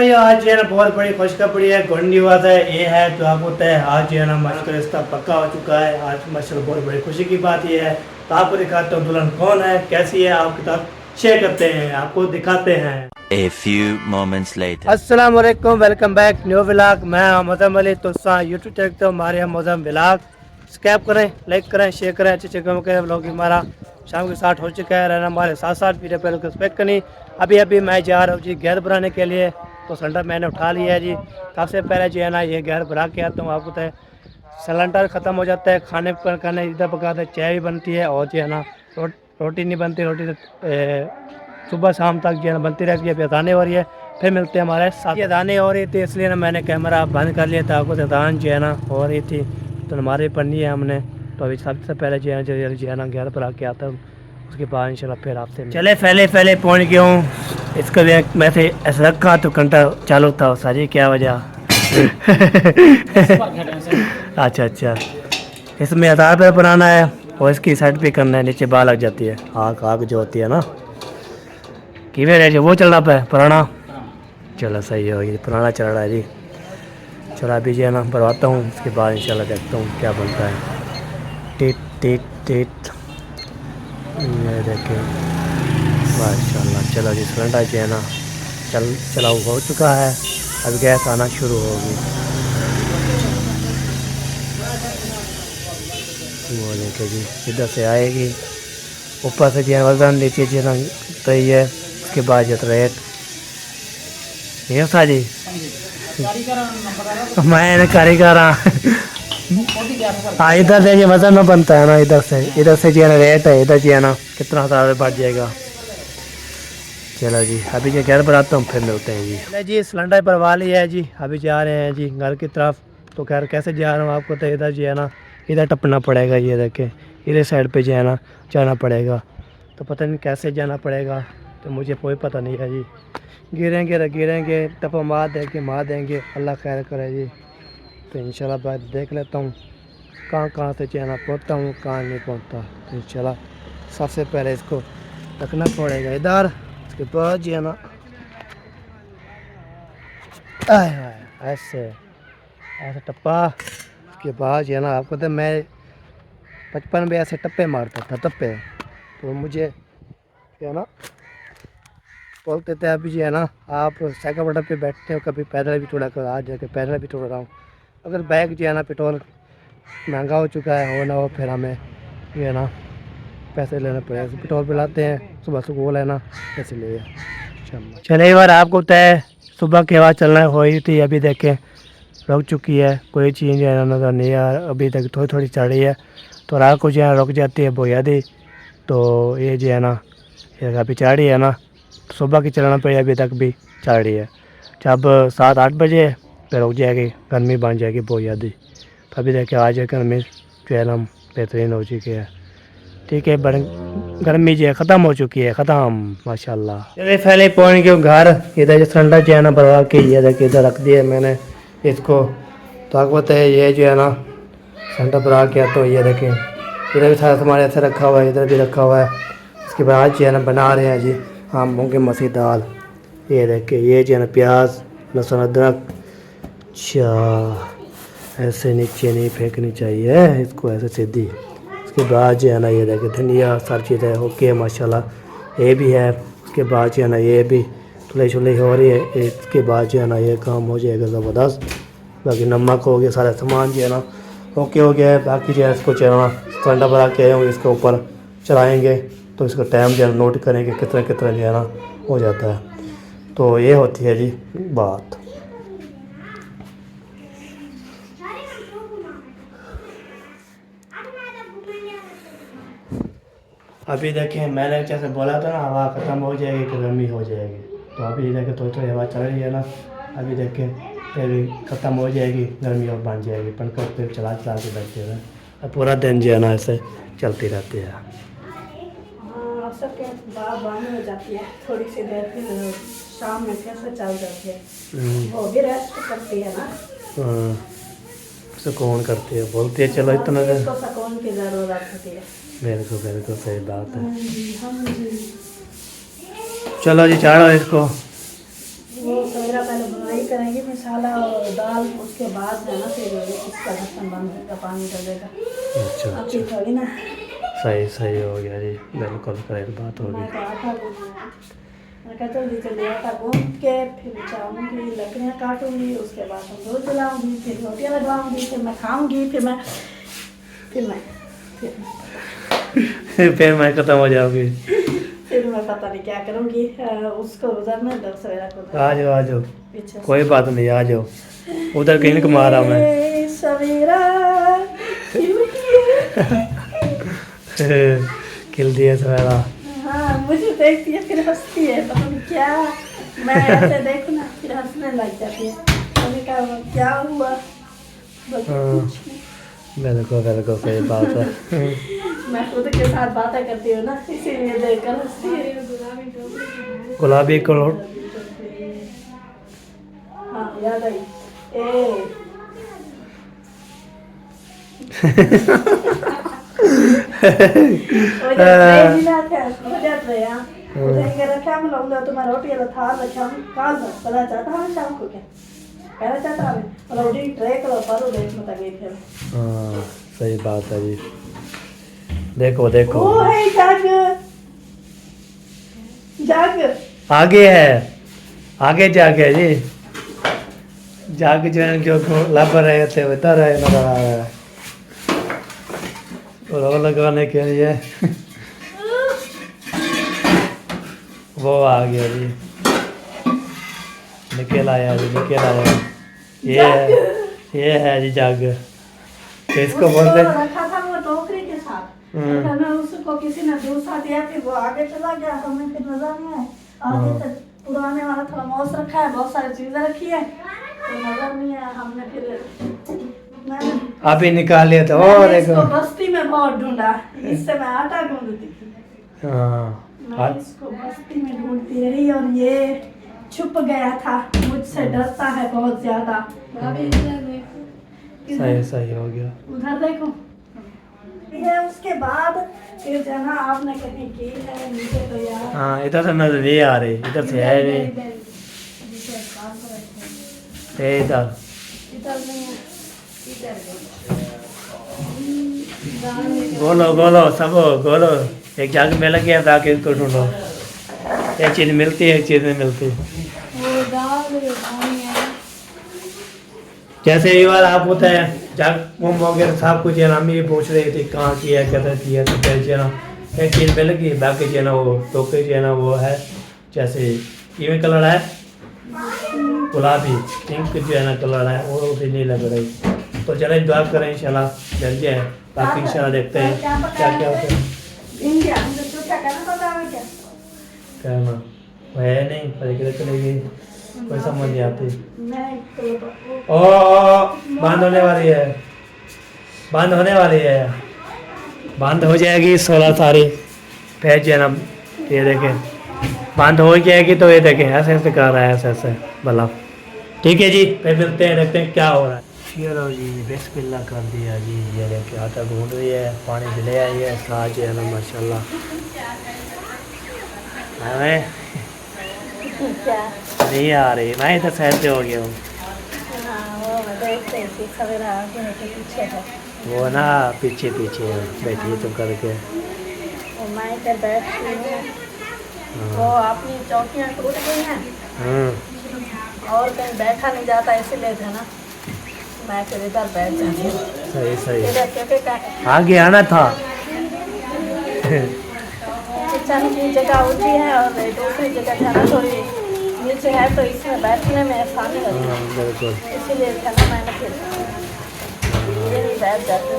भाई आज जो है ना बहुत बड़ी खुशखबरी है। गुड न्यूज़ है ये है तो आपको तय आज जो है ना मशक रिश्ता पक्का हो चुका है। आज माशाल्लाह बहुत बड़ी खुशी की बात ये है। तो आपको दिखाता हूँ दुल्हन कौन है, कैसी है, आपके साथ शेयर करते हैं, आपको दिखाते हैं। A few moments later. अस्सलाम वालेकुम, वेलकम बैक न्यू व्लॉग। मैं मौजम अली तो यूट्यूब चैनल तो हमारे यहाँ मौजम व्लॉग सब्सक्राइब करें, लाइक करें, शेयर करें। अच्छे काम करें। व्लॉग हमारा शाम के 7 हो चुका है। रहना हमारे साथ साथ वीडियो पहले को रिस्पेक्ट करनी। अभी मैं जा रहा हूँ जी घर बनाने के लिए। तो सिलेंडर मैंने उठा लिया है जी। सबसे पहले जो है ना ये घर भरा के आता हूँ। आपको तो सिलेंडर ख़त्म हो जाता है, खाने पर खाने इधर पकाते चाय भी बनती है और जो है ना रोटी नहीं बनती। रोटी सुबह शाम तक जो है ना बनती रहती है। अभी अदाने हो रही है, फिर मिलते हैं हमारे साथ। ये अदाने हो रही थी इसलिए ना मैंने कैमरा बंद कर लिया था। आपको अदान जो है ना हो रही थी तो नमाज़ें पढ़नी है हमने। तो अभी सबसे पहले जो है ना घर पर आके आता हूँ, उसके बाद इंशाल्लाह फिर आपसे चले। पहले पहुँच गया हूँ। इसको मैं से ऐसा रखा तो घंटा चालू था सारी, क्या वजह? अच्छा, इसमें आधार पर बनाना है और इसकी साइड पे करना है, नीचे बाल लग जाती है। आग जो होती है ना कि मेरे वो चल रहा है पुराना। चलो सही हो गया, पुराना चल रहा है जी। चलो अभी जो है ना भरवाता हूँ, उसके बाद इंशाल्लाह देखता हूँ क्या बनता है। टिट ये देखें माशाल्लाह। चलो जी सिलेंडर जो है ना चलाऊ हो चुका है। अब गैस आना शुरू होगी। वो देखे जी इधर से आएगी, ऊपर से जो है वजन, नीचे जो है सही है। उसके बाद जो रेट ये सा जी मैं कारीगर हाँ। इधर से ये वजन में बनता है ना, इधर से जो है ना रेट है। इधर जो है ना कितना सारा बढ़ जाएगा। चलो जी अभी जो घर पर आता हूँ फिर मिलते हैं जी। जी सिलेंडर भरवा लिया है जी। अभी जा रहे हैं जी घर की तरफ। तो घर कैसे जा रहा हूँ आपको तो इधर जो है ना इधर टपना पड़ेगा। ये देखें इधर साइड पे जो है ना जाना पड़ेगा। तो पता नहीं कैसे जाना पड़ेगा, तो मुझे कोई पता नहीं है जी। गिरेंगे टप मार देंगे अल्लाह खैर करे जी। तो इंशाल्लाह बात देख लेता हूँ कहाँ से जो है ना पहुँचता हूँ, कहाँ नहीं पहुँचता। तो इंशाल्लाह सबसे पहले इसको रखना पड़ेगा इधर। उसके बाद जो है ना ऐसे टप्पा। उसके बाद जो है ना आपको तो मैं बचपन में ऐसे टप्पे मारता था टप्पे। तो मुझे क्या ना बोलते थे अभी जो है ना आप साइकिल वगैरह पे बैठते हो, कभी पैदल भी थोड़ा कर, आज जाके पैदल भी थोड़ा रहा हूँ। अगर बाइक जो है ना पेट्रोल महंगा हो चुका है, हो ना हो फिर हमें ये है ना पैसे लेने पड़ेगा। पेट्रोल पिलाते हैं सुबह वो लेना, इसलिए चले एक बार आपको तय सुबह के बाद चलना हो ही थी। अभी देखें रुक चुकी है, कोई चीज़ जो है नज़र नहीं आ रहा। अभी तक थोड़ी चढ़ रही है तो रात को जो है रुक जाती है बुनियादी। तो ये जो है ना ये अभी चढ़ रही है ना, सुबह की चलाना पड़ेगी। अभी तक भी चल रही है। जब 7-8 बजे फिर रुक जाएगी, गर्मी बन जाएगी बहुत ज़्यादा। तो अभी देखिए आज गर्मी जो है ना बेहतरीन हो चुकी है। ठीक है गर्मी जो है ख़त्म हो चुकी है, ख़त्म माशाल्लाह। चलिए पहले पहुँच गए घर। इधर जो सिलेंडर जो है ना भरवा के ये देखिए इधर रख दिया मैंने इसको। तो आपको पता है ये जो है ना सिलेंडर भरा के तो ये देखें इधर भी सारा सामान ऐसे रखा हुआ है, इधर भी रखा हुआ है। उसके बाद जो है ना बना रहे हैं जी हम मूँग मसूर दाल। ये देखे ये जो है ना प्याज लहसुन अदरक। अच्छा ऐसे नीचे नहीं फेंकनी चाहिए इसको, ऐसे सीधी। उसके बाद जो है ना ये देखे धनिया सारी चीज़ें ओके माशाल्लाह ये भी है। उसके बाद जो है ना ये भी धुलाई हो रही है। इसके बाद जो है ना ये काम हो जाएगा ज़बरदस्त। बाकी नमक हो गया, सारा सामान जो है ना ओके हो गया है। बाकी जो है इसको चलाना सिलेंडर भरा के आए इसके ऊपर चलाएँगे तो इसका टाइम जो है नोट करेंगे कितना जो है ना हो जाता है। तो ये होती है जी बात। अभी देखें मैंने जैसे बोला था ना हवा ख़त्म हो जाएगी तो गर्मी हो जाएगी। तो अभी देखें थोड़ी हवा चल रही है ना। अभी देखें फिर ख़त्म हो जाएगी गर्मी और बन जाएगी। पंखा फिर चला के बैठते हैं और पूरा दिन जो है ना ऐसे चलती रहती है। सबके बंद हो जाती है थोड़ी सी देर, फिर शाम में फिर से चल जाती है। वो भी रेस्ट करती है ना। सुकून करती है, बोलती है चलो इतना देर इसको सुकून की ज़रूरत होती है। मेरे को सही बात है। चलो जी चाड़ो इसको। वो सवेरा पहले वही करेंगे मसाला और दाल, उसके बाद है ना फिर इसका ढक्कन बंद होगा, पानी डालेगा। अच्छा अभी थोड़ी ना। सही सही हो गया जी, बिल्कुल करेक्ट बात हो मैं गई। तो आटा गूंदना है। मैं कहा जल्दी जल्दी आटा गूंद के फिर जाऊँगी, लकड़ियाँ काटूंगी, उसके बाद हम दूध जलाऊंगी, फिर रोटियाँ लगवाऊंगी, फिर मैं खाऊंगी, फिर फिर मैं खत्म हो जाऊंगी। फिर मैं पता नहीं क्या करूँगी। उसको उधर दर सवेरा को आ जाओ आ जाओ, पीछे से। कोई बात नहीं, आ जाओ। उधर कहीं को मारा मैं। ये सवेरा क्यों किया? किल दिया सवेरा। हाँ, मुझे देखती है फिर हंसती है, पता नहीं क्या। मैं ऐसे देखूँ ना फिर हंसने लग जाती है। मैंने कहा क्या हुआ? बोलती, हाँ। कुछ नहीं। बिल्कुल बिल्कुल सही बात है। मैं खुद के साथ बातें करती हूँ ना, इसीलिए देखकर हंसती है। गुलाबी कलर। हाँ याद आई। ए तुम्हारा रोटी था रखा काल पता चाहता हूँ शाम को क्या कहना चाहता है रोटी ट्रे करो पर देख मत गई फिर। हाँ सही बात है जी। देखो देखो वो है जग जग आगे है, आगे जाके जी जाके जो है जो लाभ रहे थे बता रहे नजर आ रहा है। और वो लगाने के लिए वो आ गया जी, निकल आया जी, निकल आया। ये है जी जग। तो इसको बोलते रखा था वो टोकरी के साथ। मैं उसको किसी ने दूसरा दिया, फिर वो आगे चला गया, हमें फिर नजर नहीं आया। आगे से पुराने वाला थोड़ा मौस रखा है, बहुत सारी चीजें रखी है, तो नजर नहीं आया। हमने फिर अभी निकाल लिया था। मैंने और इसको बस्ती में बहुत ढूंढा, इससे मैं आटा गूंदती थी। मैं इसको बस्ती में ढूंढती रही और ये छुप गया था, मुझसे डरता है बहुत ज्यादा। सही सही हो गया। उधर देखो। ये उसके बाद फिर जाना आपने कहीं की है नीचे तो यार। हाँ इधर से नजर नहीं आ रही, इधर से है नहीं। इधर इधर नहीं है, गोलो गोलो सब गोलो, एक जग मिल गया ताकि इसको ढूंढो। एक चीज मिलती है, एक चीज नहीं मिलती। वो दाल है। जैसे ये वाला आप होता है जग मुम वगैरह सब कुछ है ना, हम ये पूछ रहे थे कहाँ की है कैसे की है, तो फिर जो है ना एक चीज मिल गई, बाकी जो है ना वो टोकरी जो है ना वो है जैसे ये कलर है गुलाबी, पिंक जो है ना कलर है, वो भी नहीं लग रही। तो चले दुआ करें इंशाल्लाह जल जाए, बाकी इंशाल्लाह देखते हैं क्या क्या होता है। इंडिया मुझे चूका करना पता है क्या? कहना वो है नहीं, पर किधर चली गई कोई समझ नहीं आती। नहीं तो ओ बंद होने वाली है, बंद होने वाली है, बंद हो जाएगी 16 तारीख फिर जो है ना ये देखें बंद हो जाएगी। तो ये देखें ऐसे ऐसे कर रहा है, ऐसे ऐसे भला। ठीक है जी, फिर मिलते हैं, देखते हैं क्या हो रहा है। चलो जी बिस्मिल्लाह कर दिया जी, ये देखिए आटा गूंद रही है, पानी भी ले आई है साथ जो है ना माशाल्लाह। हमें क्या? नहीं आ रही, मैं इधर साइड से हो गया हूँ। हाँ वो मैं देखते थी सवेरा आगे है कि पीछे है। वो ना पीछे पीछे बैठी है तुम करके। वो मैं इधर बैठी हूँ, वो अपनी चौकियाँ टूट गई हैं और कहीं बैठा नहीं जाता, इसीलिए था ना मैं फिर इधर बैठ जाती हूँ। सही सही, इधर क्योंकि आगे आना था। किचन की जगह ऊंची है और दूसरी जगह जाना थोड़ी नीचे है, तो इसमें बैठने में आसानी होती है, बिल्कुल इसीलिए था ना मैंने फिर ये नहीं बैठ जाती।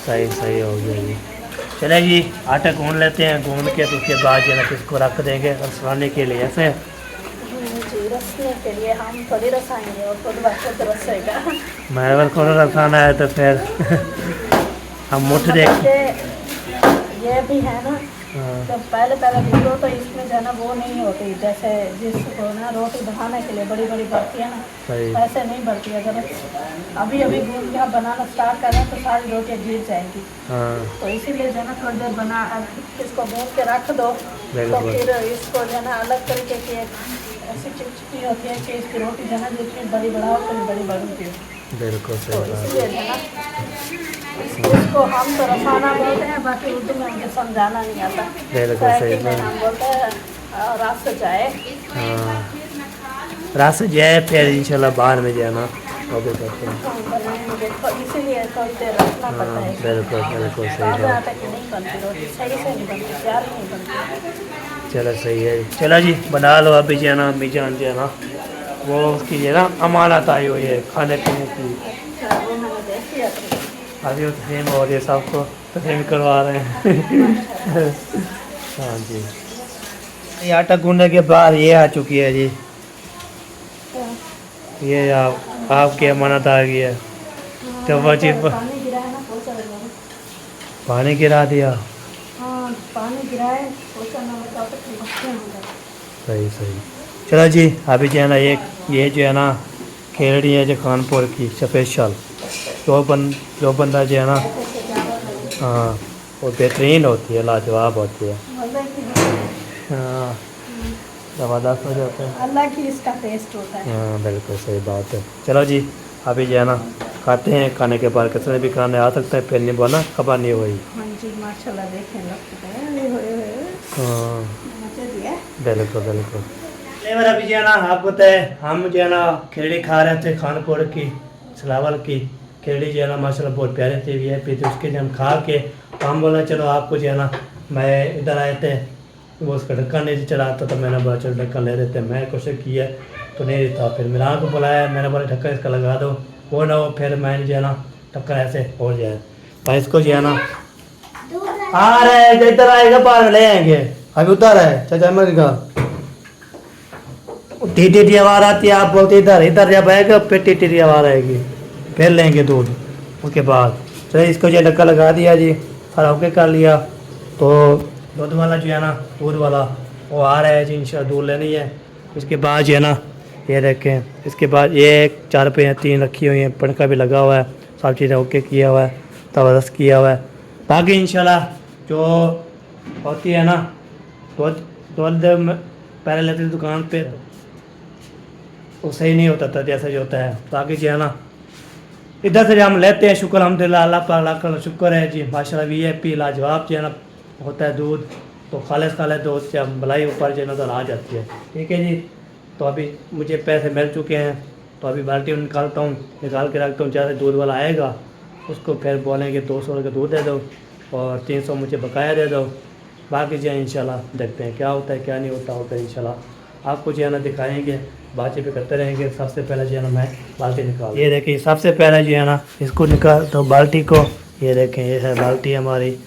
सही सही हो गया जी। चले जी आटा गूंद लेते हैं, गूंद के तो उसके बाद जो है ना इसको रख देंगे रसवाने के लिए ऐसे। जी रसने के लिए हम थोड़ी रसाएंगे और खुद खुद रसेगा। मैं अगर को रसाना है तो फिर हम मुठ देख। ये भी है ना, जब पहले पहले गूंदो तो इसमें जो है ना वो नहीं होती, जैसे जिसको ना रोटी बनाने के लिए बड़ी बड़ी बढ़ती है ना, सही ऐसे नहीं बढ़ती। अगर अभी अभी गूंद के आप बनाना स्टार्ट कर रहे हैं तो सारी रोटियाँ गिर जाएंगी। हाँ तो इसीलिए जो है ना थोड़ी देर बना इसको गूंद के रख दो, तो बिल्कुल। फिर इसको जो है ना अलग तरीके की एक ऐसी चिपचिपी होती है कि इसकी रोटी जो है ना जितनी बड़ी बनाओ उतनी बड़ी बनती है। बिल्कुल तो सही बात। इसलिए जो है ना इसको हम तो रसाना बोलते हैं, बाकी उर्दू में मुझे समझाना नहीं आता। बिल्कुल सही में हम बोलते हैं रात से जाए। हाँ, रात से जाए फिर इंशाल्लाह बाहर में जाना ओके करते हैं। हम बनाएंगे तो इसीलिए थोड़ी देर रखना पड़ता है। बिल्कुल बिल्कुल सही ताज़ा बात। आटा की नहीं बनती रोटी, सही से नहीं बनती, प्यार नहीं बनती। चलो सही है, चलो जी बना लो अभी जो है ना, अम्मी जान जो है ना वो उसकी जो है ना अमानत आई हुई है खाने पीने की। अच्छा, वो मैंने देख लिया था। अभी वो तस्लीम हो रही है, सबको तस्लीम करवा रहे हैं। हाँ जी, ये आटा गूंदने के बाद ये आ चुकी है जी, ये आपकी अमानत आ गई है। तो वो चीज़ पानी गिराया ना पोछा लगाओ। पानी गिरा दिया। हाँ, पानी गिराए पोछा ना लगाओ तो फिर बच्चे होंगे। सही सही, चलो जी अभी जो है ना ये जो है ना खेलड़ी है जो कानपुर की स्पेशल, जो बंदा जो है ना, हाँ वो बेहतरीन होती है, लाजवाब होती है। मज़े की होती है। हाँ ज़बरदस्त हो जाते हैं। अल्लाह की इसका टेस्ट होता है। हाँ बिल्कुल सही बात है। चलो जी अभी जो है ना खाते हैं, खाने के बाद कितने भी खाने आ सकते हैं, फिर नहीं बोला खबर नहीं हुई। हाँ जी, माशाल्लाह देखें लगता है ये होए हाँ मचे दिया। बिल्कुल बिल्कुल। लेवर अभी जो है ना आपको तो हम जो है ना खिचड़ी खा रहे थे कानपुर की सलावल की खिचड़ी जो है ना माशाल्लाह बहुत प्यारे थे, VIP थे। उसके जो हम खा के तो हम बोला चलो आपको जो है ना, मैं इधर आए थे वो उसका ढक्कन नहीं चढ़ाता, तो मैंने बोला चलो ढक्कन ले लेते हैं। मैं कोशिश की है तो नहीं था, फिर मिलान को बुलाया, मैंने बोला ढक्कन इसका लगा दो, वो ना हो फिर मैंने जो है ना ढक्कन ऐसे हो जाए। भाई इसको जो है ना आ रहे हैं, इधर आएगा बाहर में ले आएंगे, अभी उधर है चाचा मर का टी आवाज़ आती है, आप बोलते इधर इधर जब आएगा फिर टी आवाज़ आएगी, फिर लेंगे दूध। उसके बाद चलिए इसको जो ढक्कन लगा दिया जी, और ओके कर लिया। तो दूध वाला जो है ना, दूध वाला वो आ रहा है जी, इंशाल्लाह दूध लेनी है। उसके बाद जो है ना ये रखें, इसके बाद ये 4 पे 3 रखी हुई हैं, पंखा भी लगा हुआ है, सब चीज़ें ओके किया हुआ है, ज़बरदस्त किया हुआ है। बाकी इंशाल्लाह जो होती है ना दूध पहले लेते थे दुकान पे वो सही नहीं होता था जैसा जो होता है। बाकी जो है ना इधर से जो हम लेते हैं, शुक्र अल्हम्दुलिल्लाह, अल्लाह पाक लाख शुक्र है जी, माशाल्लाह VIP लाजवाब जो है ना होता है दूध, तो खालिस दूध से मलाई ऊपर जो नज़र आ जाती है। ठीक है जी, तो अभी मुझे पैसे मिल चुके हैं, तो अभी बाल्टी निकालता हूँ, निकाल के रखता हूँ। जैसे दूध वाला आएगा उसको फिर बोलेंगे 200 का दूध दे दो और 300 मुझे बकाया दे दो। बाकी जो है इंशाल्लाह देखते हैं क्या होता है क्या नहीं होता होगा, इंशाल्लाह आपको जो है ना दिखाएंगे, बातचीत भी करते रहेंगे। सबसे पहले जो है ना मैं बाल्टी निकाल, ये देखिए सबसे पहले जो है ना इसको निकाल तो बाल्टी को, ये देखें ये है बाल्टी हमारी।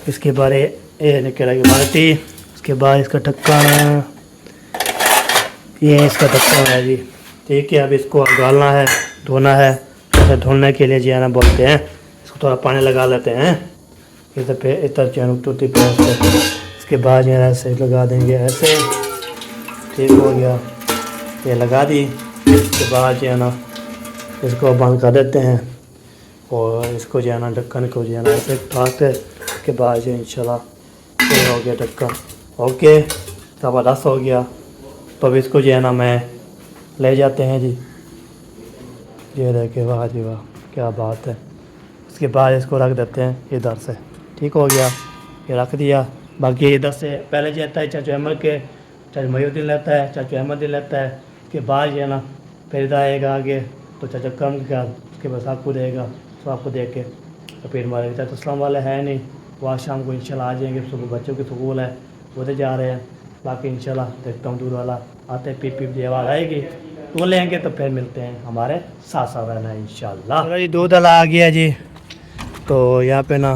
इसके बाद ये निकलेगी बाल्टी, उसके बाद इसका ढक्कन है, ये इसका ढक्कन है जी। ठीक है, अब इसको डालना है, धोना है। ऐसे धोने के लिए जो है ना बोलते हैं इसको थोड़ा पानी लगा लेते हैं इधर पे, इधर जो है टूटी पे। इसके बाद जो है ऐसे लगा देंगे ऐसे, ठीक हो गया, ये लगा दी। इसके बाद जो है ना इसको बंद कर देते हैं और इसको जो है ना ढक्कन को जो है ना ऐसे उठाते, उसके बाद जो इंशाल्लाह ये हो गया ढक्कन ओके, ज़बरदस्त हो गया। तो अब इसको जो है ना मैं ले जाते हैं जी, ये देखे वाह जी वाह क्या बात है। उसके बाद इसको रख देते हैं इधर से, ठीक हो गया, ये रख दिया। बाकी इधर से पहले जाता है चाचू अहमद के, चाचू मयूद्दीन लेता है, चाचू अहमद लेता है। उसके बाद जो है ना फिर इधर आएगा आगे तो चाचा कम का, उसके बाद आपको देगा, तो आपको दे के तो फिर मारेगा। चाचा इस्लाम वाले है नहीं, वो आज शाम को इंशाल्लाह आ जाएंगे, सुबह बच्चों की स्कूल है उधर जा रहे हैं। बाकी इंशाल्लाह देखता हूँ दूध वाला आते हैं, पीप पीप की आवाज़ आएगी तो लेंगे, तो फिर मिलते हैं, हमारे साथ साथ रहना है इंशाल्लाह। चलो जी दूध वाला आ गया जी, तो यहाँ पे ना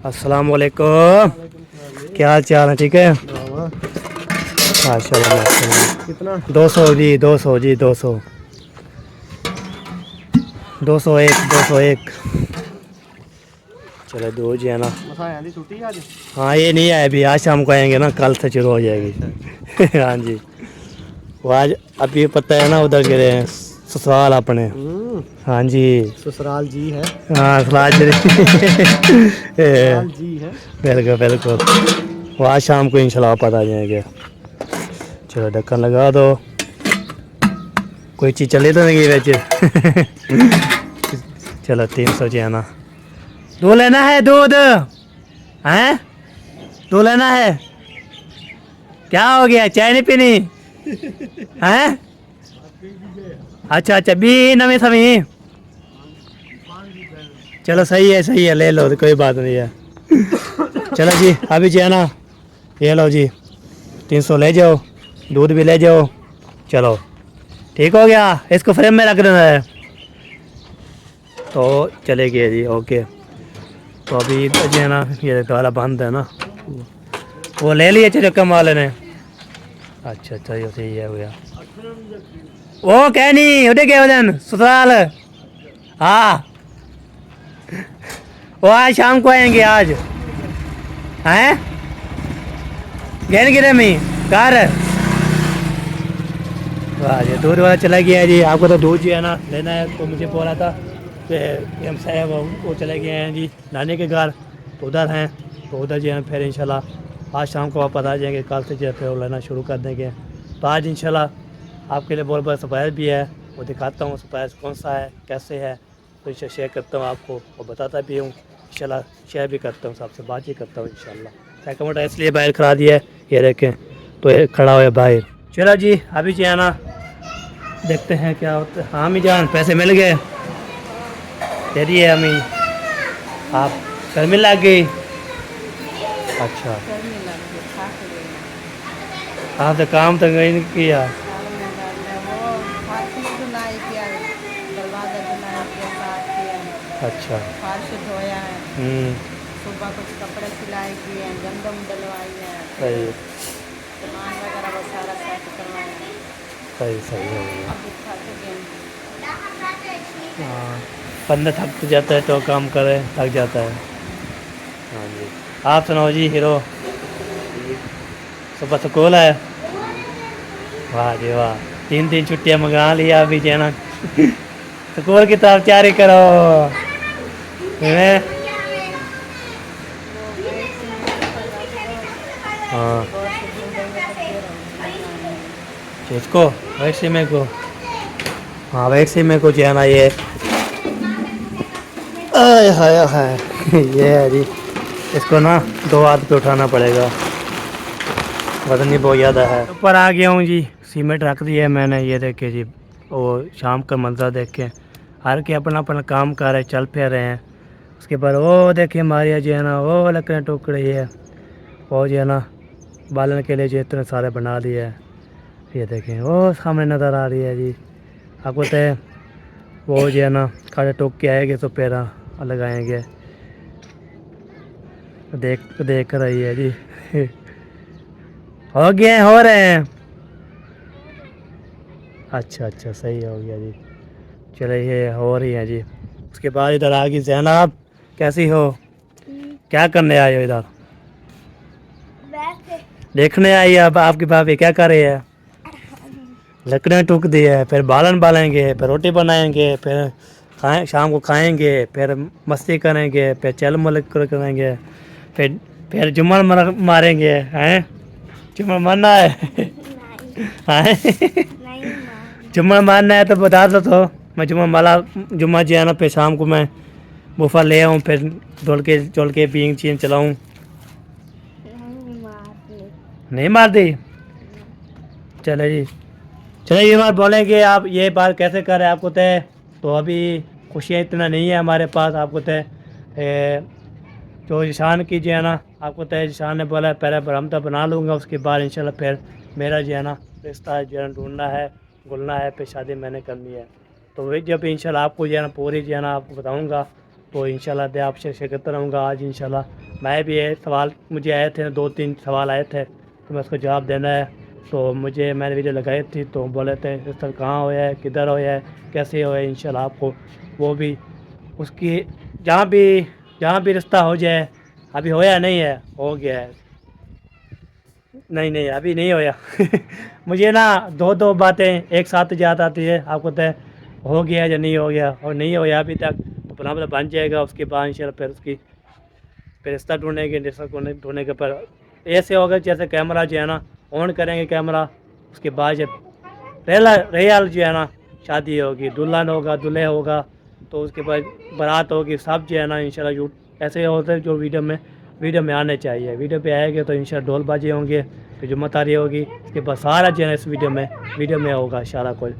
अस्सलाम वालेकुम, क्या हाल चाल है, ठीक है माशाल्लाह। कितना 200 जी, 200 जी, 200 201 201। चलो दो जी है ना, छुट्टी आज। हाँ ये नहीं आए अभी, आज शाम को आएंगे ना, कल से शुरू हो जाएगी। हाँ जी, वो आज अभी पता है ना उधर गिरे हैं ससुराल अपने। हाँ जी ससुराल जी है, हाँ ससुराल जी जी है। बिल्कुल बिल्कुल, वो आज शाम को इंशाल्लाह पता आ जाएंगे। चलो ढक्कन लगा दो। कोई चीज़ चले तो नहीं गई वैसे। चलो 300 जी है ना। दूध लेना है, दूध हैं? दूध लेना है? क्या हो गया, चाय नहीं पीनी हैं? अच्छा अच्छा, बी नवी समी। चलो सही है, ले लो, कोई बात नहीं है। चलो जी, अभी जी है ना, ये लो जी 300 ले जाओ, दूध भी ले जाओ। चलो ठीक हो गया, इसको फ्रेम में रख देना है तो चले गए जी। ओके, तो अभी जी है ना, ये द्वारा बंद है ना, वो ले लिए चक्कम वाले ने। अच्छा अच्छा, ये सही है भैया। वो कह नहीं उठे गए वजन ससुराल। हाँ, वो आज शाम को आएंगे आज हैं, गहन गिरे में कार। वाह जी, दूध वाला चला गया जी। आपको तो दूध जो है ना लेना है, तो मुझे बोला था कि हम साहब वो चले गए हैं जी नानी के घर, तो उधर हैं, तो उधर जो है फिर इंशाल्लाह आज शाम को वापस आ जाएंगे। कल से जो है फिर वो लेना शुरू कर देंगे। तो आज इंशाल्लाह आपके लिए बहुत बड़ा सरप्राइज़ भी है, वो दिखाता हूँ सरप्राइज़ कौन सा है, कैसे है, तो इसे शेयर करता हूँ आपको और बताता भी हूँ। इंशाल्लाह शेयर भी करता हूँ, सबसे बात ही करता हूँ इंशाल्लाह। सेकंड इसलिए बाहर खड़ा दिया है, ये देखें तो ये खड़ा हुआ है बाहर। चलो जी, अभी जो है ना देखते हैं क्या होता है। हाँ अम्मी जान, पैसे मिल गए, दे दिए अम्मी। आप शर्मिल लग गई? अच्छा, आपसे काम तो नहीं किया। अच्छा, फर्श धोया है, सुबह कुछ कपड़े सिलाई किए हैं, गंदम डलवाई है, सही सामान वगैरह वो सारा सेट करवाया है। सही हो गया। अब थक गए। हाँ, बंदा थक जाता है तो काम करे, थक जाता है। हाँ जी, आप सुनाओ जी हीरो, सुबह स्कूल है? वाह जी वाह, 3 छुट्टियाँ मंगा लिया अभी जो है ना। स्कूल की तरफ तैयारी करो। हाँ, इसको वैसे में को, हाँ वैसे में को जो है ना ये आय हाय हाय, ये है जी, इसको ना 2 हाथ पे उठाना पड़ेगा, वजन ही बहुत ज़्यादा है। ऊपर आ गया हूँ जी, सीमेंट रख दिया है मैंने। ये देखे जी, वो शाम का मंजर देख के हर के अपना अपना काम कर रहे, चल फिर रहे हैं। उसके बाद वो देखिए मारिया जो है ना, वो लकड़े टुकड़े है, वो जो है ना बालन के लिए जो इतने सारे बना दिए है। ये देखें वो सामने नज़र आ रही है जी, आपको तो वो जो है ना खाने टोक के आएंगे तो पैरा लगाएंगे। देख रही है जी। हो गए, हो रहे हैं। अच्छा अच्छा, सही हो गया जी। चलिए ये हो रही है जी। उसके बाद इधर आ गई ज़ैनब, कैसी हो? क्या करने आए हो इधर? देखने आई है। अब आपकी भाभी क्या कर रही है? लकड़ियाँ टूक दी है, फिर बालन बालेंगे, फिर रोटी बनाएंगे, फिर खाएं, शाम को खाएंगे, फिर मस्ती करेंगे, फिर चल मल करेंगे, फिर जुम्मन मारेंगे हैं। जुम्मन मारना है? हैं? जुम्मन मारना है तो बता दो तो मैं जुम्मा जो है ना फिर शाम को मैं बुफा ले आऊँ, फिर चोल के पींग चीन चलाऊँ। नहीं मार दी? चलो जी, चलो ये बात बोलेंगे आप, ये बात कैसे करें आपको तय। तो अभी खुशियाँ इतना नहीं है हमारे पास, आपको तय जो ईशान की जो है ना, आपको तय ईशान ने बोला पहले हम तो बना लूँगा, उसके बाद इंशाल्लाह फिर मेरा जो है ना रिश्ता जो है ढूंढना है, गुलना है, फिर शादी मैंने करनी है। तो वही जब इंशाल्लाह आपको जो है ना पूरी जो है ना आपको बताऊँगा, तो इंशाल्लाह दे आपसे शेयर करता रहूँगा। आज इंशाल्लाह मैं भी ये सवाल मुझे आए थे, 2-3 सवाल आए थे, तो मैं उसको जवाब देना है। तो मैंने वीडियो लगाई थी, तो बोले थे इस तरह कहाँ होया है, किधर होया है, कैसे होया है। इंशाल्लाह आपको वो भी उसकी जहाँ भी रिश्ता हो जाए, अभी होया नहीं है, हो गया है। नहीं अभी नहीं होया। मुझे ना दो बातें एक साथ याद आती है, आपको तो हो गया या नहीं हो गया, और नहीं होया अभी तक तो बना बन जाएगा। उसके बाद इंशाल्लाह फिर उसकी फिर रिश्ता ढूंढने के पर ऐसे होगा जैसे कैमरा जो है ना ऑन करेंगे कैमरा, उसके बाद जब रियल जो है ना शादी होगी, दुल्हन होगा, दूल्हे होगा, तो उसके बाद बारात होगी, सब जो है ना इंशाल्लाह ऐसे होते हैं जो वीडियो में आने चाहिए। वीडियो पे आएंगे तो इंशाल्लाह ढोल बाजे होंगे, फिर जुम्मा तारी होगी, उसके बाद सारा जो है इस वीडियो में होगा सारा कुछ,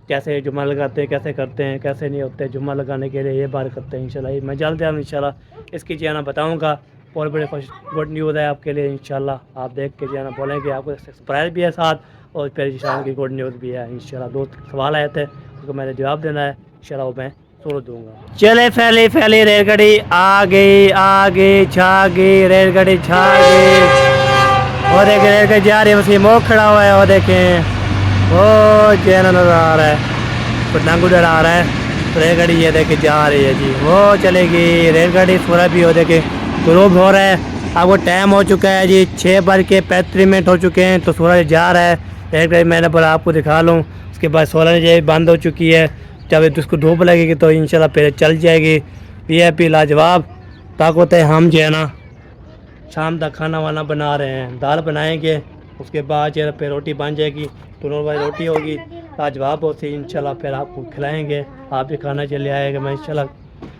कैसे जुम्मा लगाते हैं, कैसे करते हैं, कैसे नहीं होते। जुम्मा लगाने के लिए ये बार करते हैं इंशाल्लाह। मैं जल्द इंशाल्लाह इसकी जो है ना बताऊँगा। बहुत बड़े खुश गुड न्यूज़ है आपके लिए इंशाल्लाह। आप देख के जो है ना बोलेंगे, आपको सरप्राइज़ भी है साथ, और फिर शाम की गुड न्यूज़ भी है इंशाल्लाह। 2 सवाल आए थे, उसको मैंने जवाब देना है इंशाल्लाह, वो मैं छोड़ दूँगा। चले फैली रेलगाड़ी आ गई छा गई, रेलगाड़ी छा गई। और देखें रेलगाड़ी जा रही है, वैसे मोह खड़ा हुआ है, और देखें वो चैन नजर आ रहा है, पतंग उधर आ रहा है। तो रेलगाड़ी ये देखे जा रही है जी, वो चलेगी रेलगाड़ी। सूरज भी हो देखे ग्रूब हो रहा है। अब वो टाइम हो चुका है जी, 6:35 हो चुके हैं, तो सूरज जा रहा है। रेलगाड़ी मैंने बोला आपको दिखा लूँ। उसके बाद 16 बजे बंद हो चुकी है। जब उसको धूप लगेगी तो इंशाल्लाह फिर चल जाएगी। VIP लाजवाब ताकत है। हम जो है ना शाम तक खाना वाना बना रहे हैं, दाल बनाएंगे, उसके बाद जो है फिर रोटी बन जाएगी, दोनों वाली रोटी होगी लाजवाब होती है इंशाल्लाह। फिर आपको खिलाएंगे, आप भी खाना चले आएगा। मैं इंशाल्लाह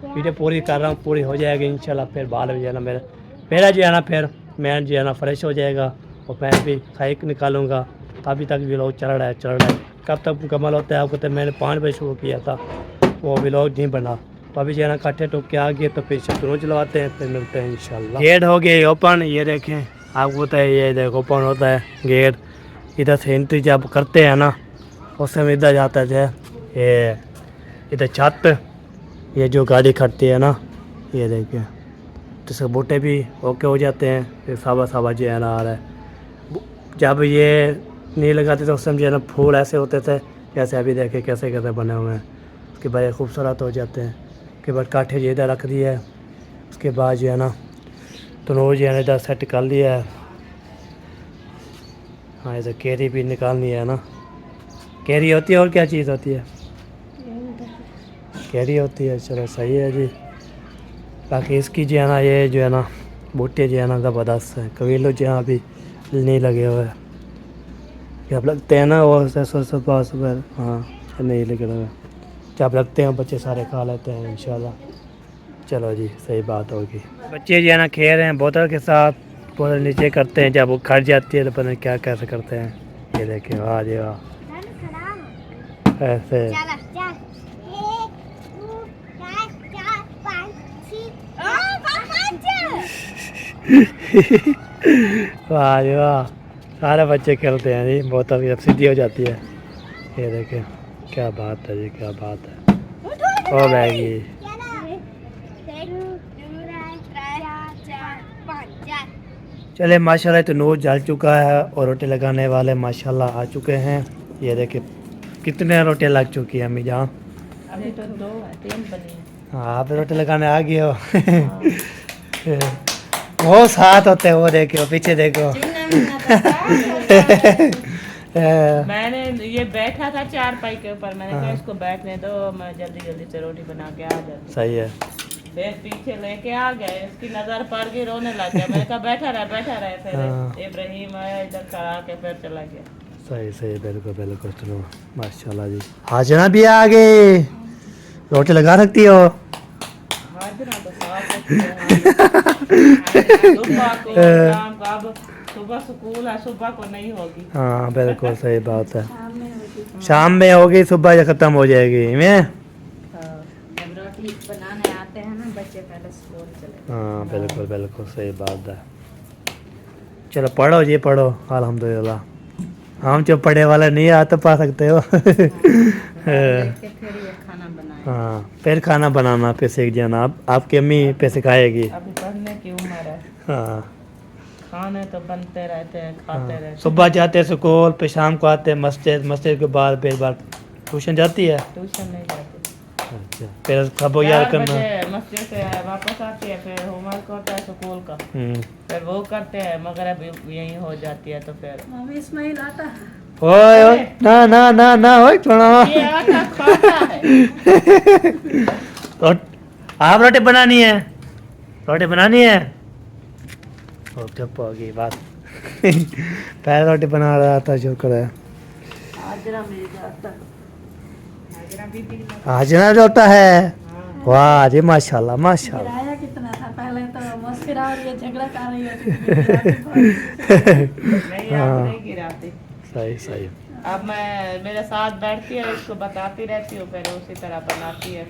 वीडियो पूरी कर रहा हूँ, पूरी हो जाएगी इंशाल्लाह। फिर बाल जो है ना मेरा जो है ना फिर मैं जो है ना फ्रेश हो जाएगा, और मैं भी खाई निकालूंगा। अभी तक व्लॉग चल रहा है। कब तक मुकम्मल होता है आपको तो मैंने 5 बजे शुरू किया था, वो व्लॉग नहीं बना। तो अभी जो है ना काटे टोक के आ गए, तो फिर शतरों चलवाते हैं, फिर मिलते हैं इंशाल्लाह। गेट हो गया ओपन, ये देखें आपको तो ये देखो ओपन होता है गेट। इधर से एंट्री जब करते हैं ना, उस समय इधर जाता है ये इधर छत, ये जो गाड़ी खड़ती है ना, ये देखिए, तो सब बूटे भी ओके हो जाते हैं। फिर सावा जो है ना आ रहा है। जब ये नहीं लगाते तो उस समय जो है ना फूल ऐसे होते थे, जैसे अभी देखे कैसे कैसे बने हुए हैं। उसके बाद ये खूबसूरत हो जाते हैं। उसके बाद काठे जो इधर रख दिया है। उसके बाद जो है ना तो रोज़ जो है ना इधर सेट कर लिया है। हाँ, इधर केरी भी निकालनी है ना। केरी होती है और क्या चीज़ होती है? केरी होती है। चलो सही है जी। बाकी इसकी जो है ना ये जो है ना बूटे जो है ना ज़बरदस्त है। कबीलों जो यहाँ भी नहीं लगे हुए हैं, जब लगते हैं ना वो सुबह हाँ नहीं लगे हुए, जब लगते हैं बच्चे सारे खा लेते हैं इंशाल्लाह। चलो जी सही बात होगी। बच्चे जो है ना खेल रहे हैं बोतल के साथ, बोतल नीचे करते हैं, जब वो खट जाती है तो पता नहीं क्या कैसे करते हैं। ये देखें वाह जी वाह, ऐसे वाह जी वाह, सारे बच्चे खेलते हैं जी। बोतल जब सीधी हो जाती है, ये देखें क्या बात है जी, क्या बात है। ओ बैगी चले माशाल्लाह। तो नूर जल चुका है और रोटी लगाने वाले माशाल्लाह आ चुके हैं। ये देखे कितने रोटी लग चुकी है अम्मी जान? अभी तो 2 है, 3 बनी है। हाँ आप रोटी लगाने आ गए हो। वो साथ होते हैं, वो देखो पीछे देखो। मैंने ये बैठा था 4 पाई के ऊपर, मैंने कहा इसको बैठने दो, मैं जल्दी से रोटी बना के आ जाती। सही है। फिर पीछे लेके आ गए, इसकी नजर पड़ गई, रोने लग गया। मैंने कहा बैठा रहे। फिर इब्राहिम आया इधर खड़ा के फिर चला गया। सही बिल्कुल। चलो माशाल्लाह जी। हाजना भी आ गए, रोटी लगा सकती हो। हाजरा तो साफ होती है। सुबह को शाम को, अब सुबह स्कूल है, सुबह को नहीं होगी। हाँ बिल्कुल सही बात है। शाम में होगी, सुबह खत्म हो जाएगी। मैं जब रोटी बनाने आते हैं ना बच्चे, पहले स्कूल चले। हाँ बिल्कुल सही बात है। चलो पढ़ो जी पढ़ो, अल्हम्दुलिल्लाह। हम जो पढ़े वाले नहीं आ तो पा सकते हो। हाँ फिर खाना बनाना पे सीख जाना। आपकी अम्मी पे सिखाएगी। अभी पढ़ने की उम्र है। हाँ खाने तो बनते रहते हैं, खाते रहते हैं। सुबह जाते हैं स्कूल, फिर शाम को आते हैं मस्जिद के बाद फिर बार ट्यूशन जाती है। ट्यूशन नहीं जाती। अच्छा फिर कब याद करना? मस्जिद से वापस आती है, फिर होमवर्क होता है स्कूल का, फिर वो करते हैं, मगर यही हो जाती है। तो फिर मम्मी इस्माइल आता है। ओए ना ओए छोड़ो। ये आटा खाता है। आप रोटी बनानी है? ओ चुप होगी बात। पहले रोटी बना रहा था, शुक्र है। हाजरा मेरी जाता हाजरा बीबी की आज ना रोटा है, वाह जी माशाल्लाह माशाल्लाह। किराया कितना था पहले तो मुस्कुरा और ये झगड़ा कर रही होती थी नहीं आप नहीं गिराते। सही सही। अब मैं मेरे साथ बैठती है, इसको बताती रहती हूँ, फिर उसी तरह बनाती है,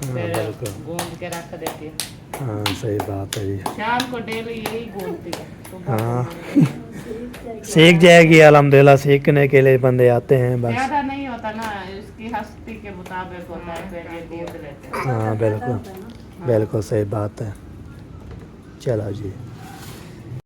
फिर बिल्कुल। गूंद के रख देती है। हाँ सही बात है जी। शाम को डेली यही गूंदती है, सुबह को हाँ। गूंदती सीख जाएगी अल्हम्दुलिल्लाह, सीखने के लिए बंदे आते हैं है। बस। ज्यादा नहीं होता ना, इसकी हस्ती के मुताबिक होता है, फिर ये गूंद लेते हैं। हाँ बिल्कुल बिल्कुल सही बात है। चलो जी।